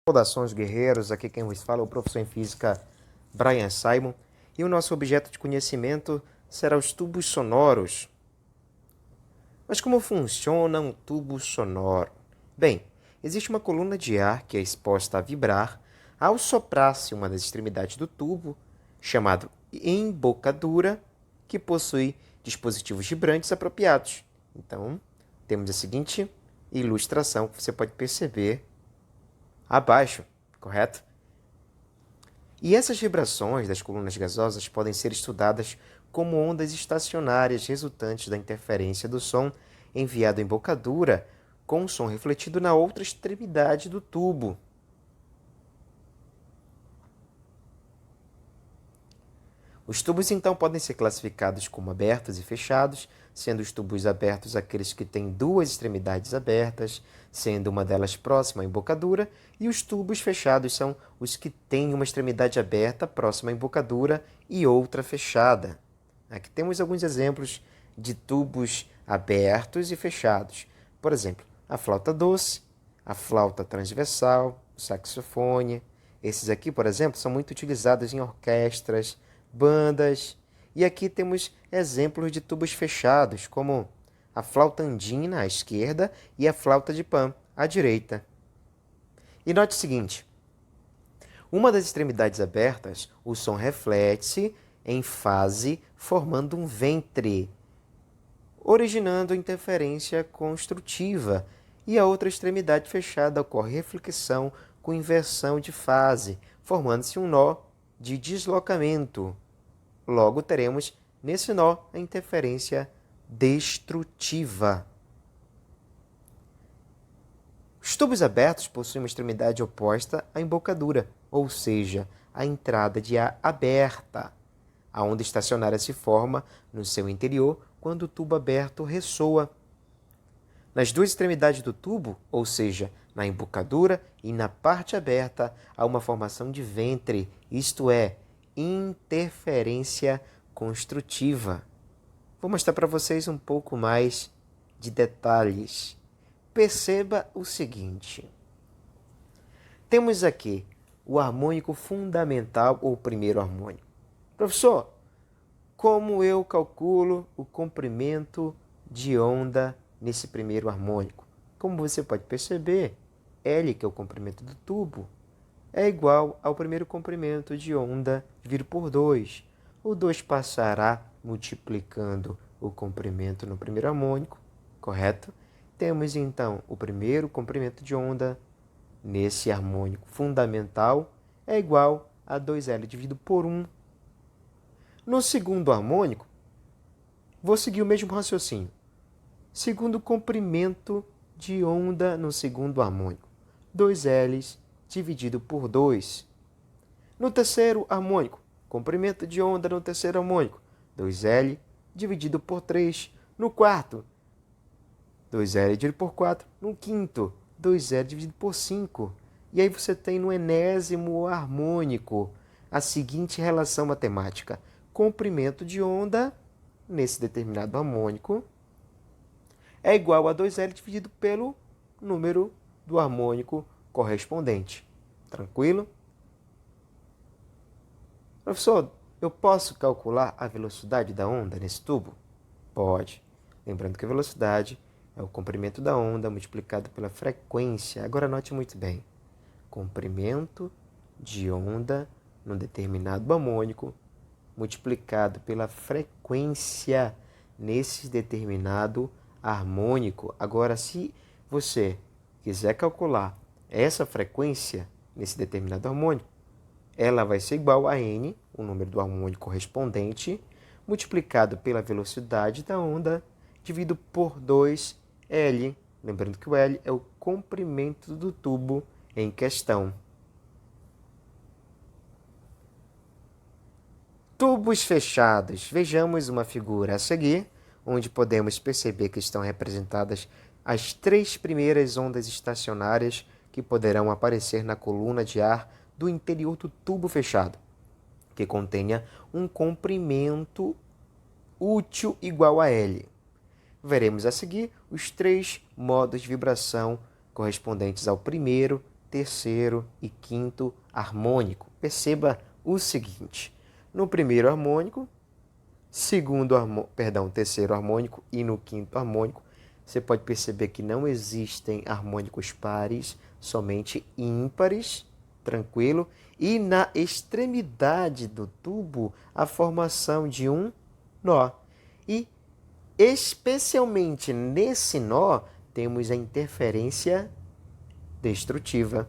Saudações guerreiros, aqui quem vos fala é o professor em física Brian Simon e o nosso objeto de conhecimento será os tubos sonoros. Mas como funciona um tubo sonoro? Bem, existe uma coluna de ar que é exposta a vibrar ao soprar-se uma das extremidades do tubo, chamado embocadura, que possui dispositivos vibrantes apropriados. Então, temos a seguinte ilustração que você pode perceber abaixo, correto? E essas vibrações das colunas gasosas podem ser estudadas como ondas estacionárias resultantes da interferência do som enviado à embocadura com o som refletido na outra extremidade do tubo. Os tubos, então, podem ser classificados como abertos e fechados, sendo os tubos abertos aqueles que têm duas extremidades abertas, sendo uma delas próxima à embocadura, e os tubos fechados são os que têm uma extremidade aberta próxima à embocadura e outra fechada. Aqui temos alguns exemplos de tubos abertos e fechados. Por exemplo, a flauta doce, a flauta transversal, o saxofone. Esses aqui, por exemplo, são muito utilizados em orquestras, bandas. E aqui temos exemplos de tubos fechados, como a flauta andina à esquerda e a flauta de Pan à direita. E note o seguinte: uma das extremidades abertas, o som reflete-se em fase, formando um ventre, originando interferência construtiva, e a outra extremidade fechada ocorre reflexão com inversão de fase, formando-se um nó de deslocamento. Logo, teremos nesse nó a interferência destrutiva. Os tubos abertos possuem uma extremidade oposta à embocadura, ou seja, a entrada de ar aberta. A onda estacionária se forma no seu interior quando o tubo aberto ressoa. Nas duas extremidades do tubo, ou seja, na embocadura e na parte aberta, há uma formação de ventre, isto é, interferência construtiva. Vou mostrar para vocês um pouco mais de detalhes. Perceba o seguinte: temos aqui o harmônico fundamental ou primeiro harmônico. Professor, como eu calculo o comprimento de onda nesse primeiro harmônico? Como você pode perceber, L, que é o comprimento do tubo, é igual ao primeiro comprimento de onda dividido por 2. O 2 passará multiplicando o comprimento no primeiro harmônico, correto? Temos então o primeiro comprimento de onda nesse harmônico fundamental é igual a 2L dividido por 1. No segundo harmônico, vou seguir o mesmo raciocínio. Segundo comprimento de onda no segundo harmônico, 2L dividido por 2. No terceiro harmônico, comprimento de onda no terceiro harmônico, 2L dividido por 3. No quarto, 2L dividido por 4. No quinto, 2L dividido por 5. E aí você tem no enésimo harmônico a seguinte relação matemática: comprimento de onda nesse determinado harmônico é igual a 2L dividido pelo número do harmônico correspondente. Tranquilo? Professor, eu posso calcular a velocidade da onda nesse tubo? Pode. Lembrando que a velocidade é o comprimento da onda multiplicado pela frequência. Agora note muito bem. Comprimento de onda num determinado harmônico multiplicado pela frequência nesse determinado harmônico. Agora, se você quiser calcular essa frequência nesse determinado harmônico, ela vai ser igual a n, o número do harmônico correspondente, multiplicado pela velocidade da onda, dividido por 2L. Lembrando que o L é o comprimento do tubo em questão. Tubos fechados. Vejamos uma figura a seguir, onde podemos perceber que estão representadas as 3 primeiras ondas estacionárias que poderão aparecer na coluna de ar do interior do tubo fechado, que contenha um comprimento útil igual a L. Veremos a seguir os 3 modos de vibração correspondentes ao primeiro terceiro e quinto harmônico. Perceba o seguinte: no primeiro harmônico, terceiro harmônico e no quinto harmônico, você pode perceber que não existem harmônicos pares, somente ímpares, tranquilo? E na extremidade do tubo, a formação de um nó. E especialmente nesse nó, temos a interferência destrutiva.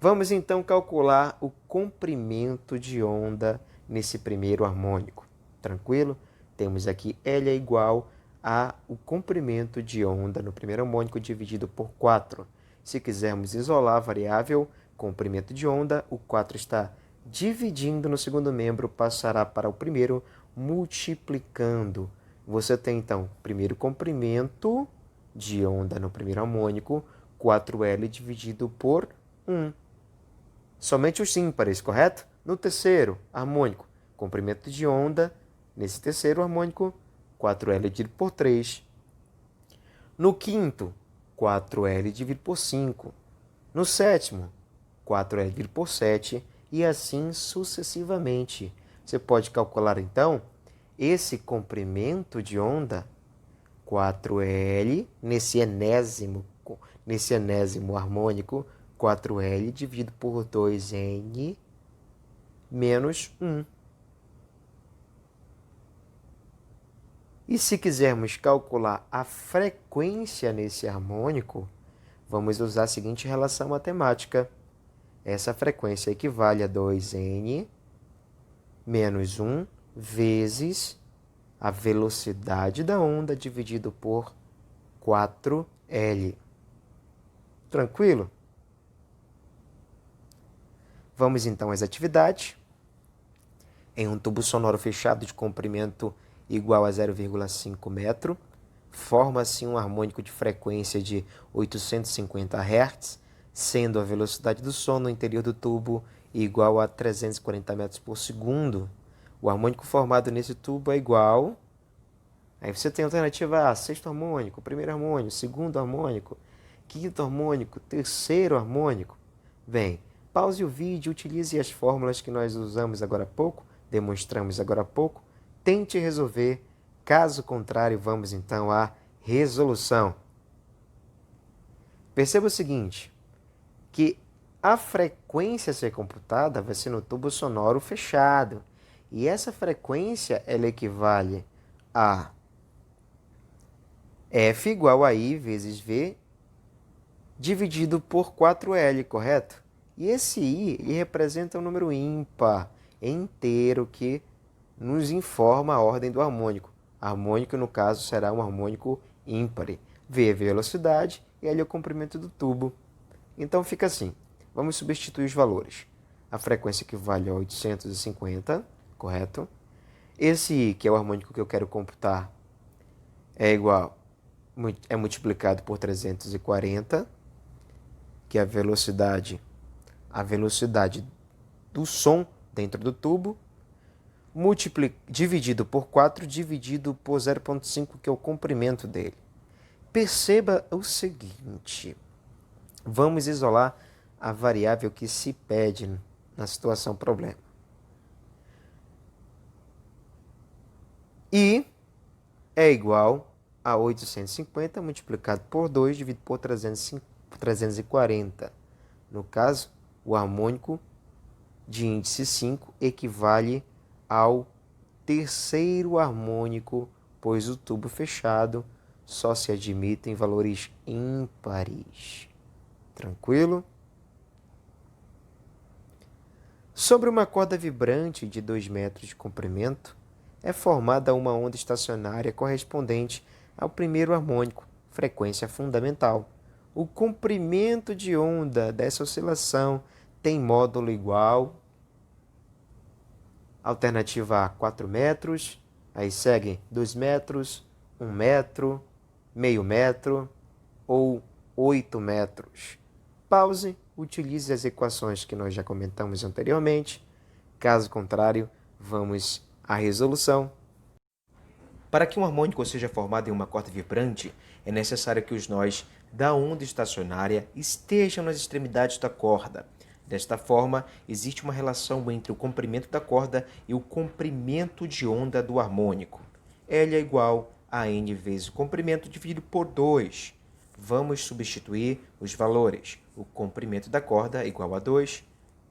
Vamos então calcular o comprimento de onda nesse primeiro harmônico. Tranquilo? Temos aqui L é igual ao comprimento de onda no primeiro harmônico dividido por 4. Se quisermos isolar a variável comprimento de onda, o 4 está dividindo no segundo membro, passará para o primeiro, multiplicando. Você tem, então, primeiro comprimento de onda no primeiro harmônico, 4L dividido por 1. Somente os ímpares, correto? No terceiro harmônico, comprimento de onda, nesse terceiro harmônico, 4L dividido por 3. No quinto, 4L dividido por 5. No sétimo, 4L dividido por 7. E assim sucessivamente. Você pode calcular, então, esse comprimento de onda, 4L, nesse enésimo harmônico, 4L dividido por 2N menos 1. E se quisermos calcular a frequência nesse harmônico, vamos usar a seguinte relação matemática. Essa frequência equivale a 2N menos 1 vezes a velocidade da onda dividido por 4L. Tranquilo? Vamos então às atividades. Em um tubo sonoro fechado de comprimento igual a 0,5 metro, forma-se um harmônico de frequência de 850 Hz, sendo a velocidade do som no interior do tubo igual a 340 metros por segundo. O harmônico formado nesse tubo é igual... Aí você tem a alternativa A, sexto harmônico, primeiro harmônico, segundo harmônico, quinto harmônico, terceiro harmônico. Bem, pause o vídeo, utilize as fórmulas que nós usamos agora há pouco, demonstramos agora há pouco, tente resolver. Caso contrário, vamos então à resolução. Perceba o seguinte, que a frequência a ser computada vai ser no tubo sonoro fechado. E essa frequência ela equivale a F igual a I vezes V dividido por 4L, correto? E esse I ele representa um número ímpar, inteiro, que nos informa a ordem do harmônico. Harmônico, no caso, será um harmônico ímpar. V é a velocidade e L é o comprimento do tubo. Então fica assim. Vamos substituir os valores. A frequência equivale a 850, correto? Esse I, que é o harmônico que eu quero computar, é multiplicado por 340, que é a velocidade do som dentro do tubo, dividido por 4, dividido por 0,5, que é o comprimento dele. Perceba o seguinte, vamos isolar a variável que se pede na situação problema. I é igual a 850 multiplicado por 2 dividido por 340. No caso, o harmônico de índice 5 equivale ao terceiro harmônico, pois o tubo fechado só se admitem valores ímpares. Tranquilo? Sobre uma corda vibrante de 2 metros de comprimento, é formada uma onda estacionária correspondente ao primeiro harmônico, frequência fundamental. O comprimento de onda dessa oscilação tem módulo igual. Alternativa A, 4 metros. Aí seguem 2 metros, 1 metro, meio metro ou 8 metros. Pause, utilize as equações que nós já comentamos anteriormente. Caso contrário, vamos à resolução. Para que um harmônico seja formado em uma corda vibrante, é necessário que os nós da onda estacionária estejam nas extremidades da corda. Desta forma, existe uma relação entre o comprimento da corda e o comprimento de onda do harmônico. L é igual a N vezes o comprimento dividido por 2. Vamos substituir os valores. O comprimento da corda é igual a 2,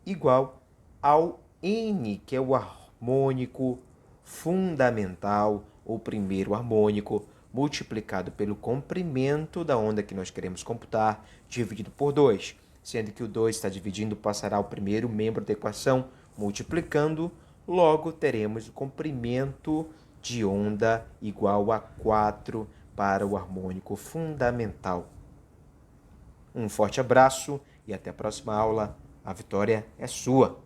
igual ao N, que é o harmônico fundamental, ou primeiro harmônico, multiplicado pelo comprimento da onda que nós queremos computar, dividido por 2. Sendo que o 2 está dividindo, passará ao primeiro membro da equação, multiplicando, logo teremos o comprimento de onda igual a 4 para o harmônico fundamental. Um forte abraço e até a próxima aula. A vitória é sua!